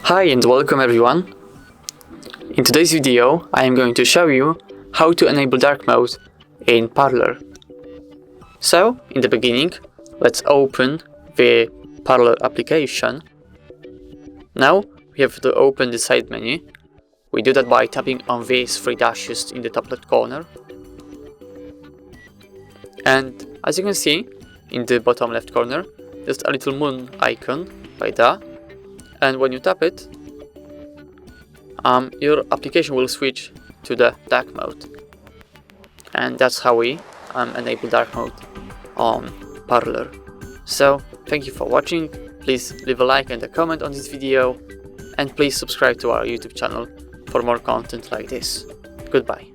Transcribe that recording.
Hi and welcome everyone. In today's video I am going to show you how to enable dark mode in Parler. So in the beginning, let's open the Parler application. Now we have to open the side menu. We do that by tapping on these three dashes in the top left corner. And as you can see in the bottom left corner, there's a little moon icon right there. And when you tap it, your application will switch to the dark mode. And that's how we enable dark mode on Parler. So thank you for watching. Please leave a like and a comment on this video, and please subscribe to our YouTube channel for more content like this. Goodbye.